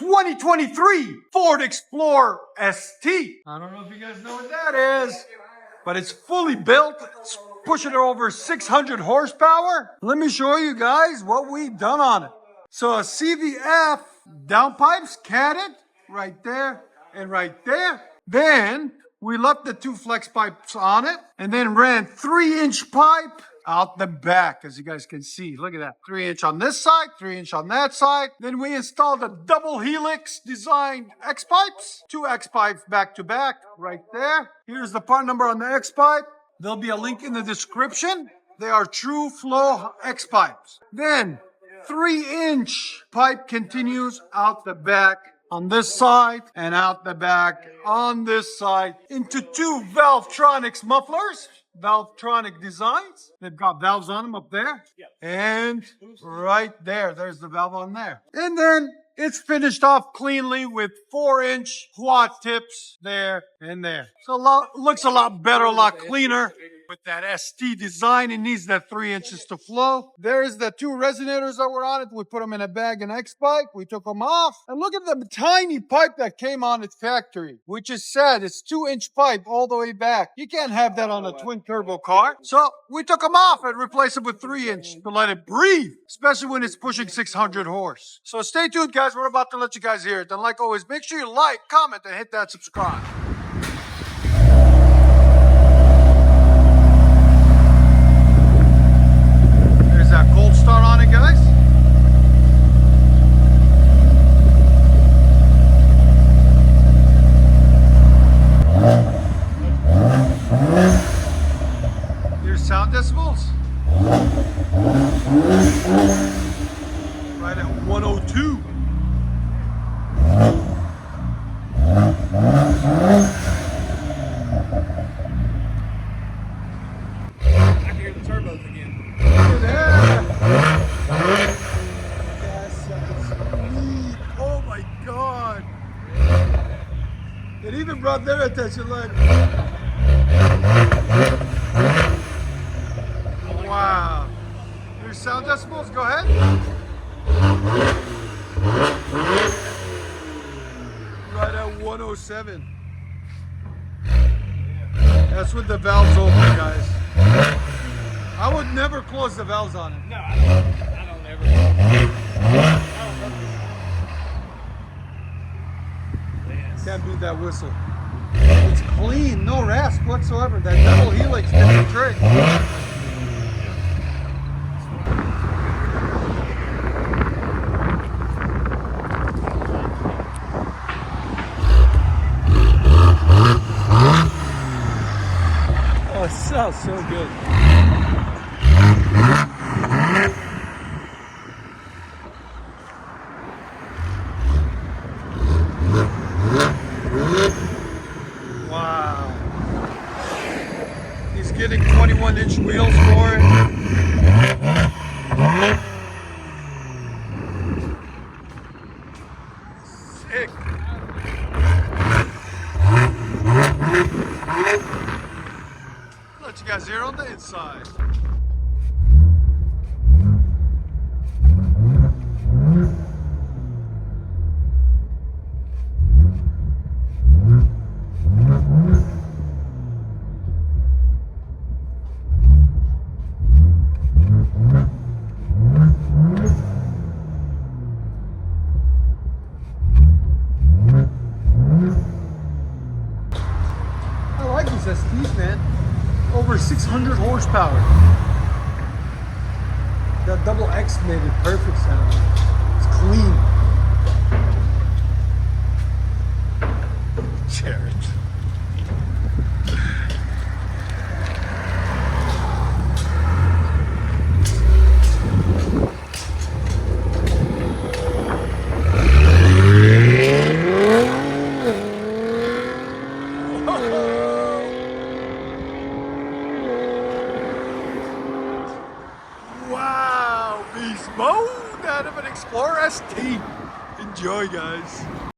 2023 Ford Explorer ST. I don't know if you guys know what that is, but it's fully built. It's pushing over 600 horsepower. Let me show you guys what we've done on it. So a CVF downpipes catted right there and right there. Then we left the 2 flex pipes on it and then ran 3-inch pipe out the back, as you guys can see. Look at that. 3-inch on this side, 3-inch on that side. Then we installed a double Helix designed X pipes, 2 X pipes back to back right there. Here's the part number on the X pipe. There'll be a link in the description. They are true flow X pipes. Then 3-inch pipe continues out the back on this side and out the back on this side into 2 Valvetronic mufflers. Valvetronic designs. They've got valves on them up there. And right there, there's the valve on there. And then it's finished off cleanly with 4-inch quad tips there and there. So looks a lot better, a lot cleaner. With that ST design, it needs that 3 inches to flow. There's the 2 resonators that were on it. We put them in a bag and X pipe. We took them off. And look at the tiny pipe that came on its factory, which is sad. It's 2-inch pipe all the way back. You can't have that on a twin turbo car. So we took them off and replaced it with 3-inch to let it breathe, especially when it's pushing 600 horse. So stay tuned, guys. We're about to let you guys hear it. And like always, make sure you like, comment, and hit that subscribe. That cold start on it, guys. Here's sound decibels. Right at 102. I can hear the turbos again. Oh my God! It even brought their attention, like, wow. Your sound decibels, go ahead. Right at 107. That's with the valves open, guys. I would never close the valves on it. No, I don't ever. Can't beat that whistle. It's clean, no rasp whatsoever. That double Helix did the trick. Oh, it sounds so good. Wow. He's getting 21-inch wheels for it. Sick. Let you guys hear on the inside. I like these STs, man. Over 600 horsepower. That double X made it perfect sound. It's clean. Jared. Wow, beast mode out of an Explorer ST. Enjoy, guys.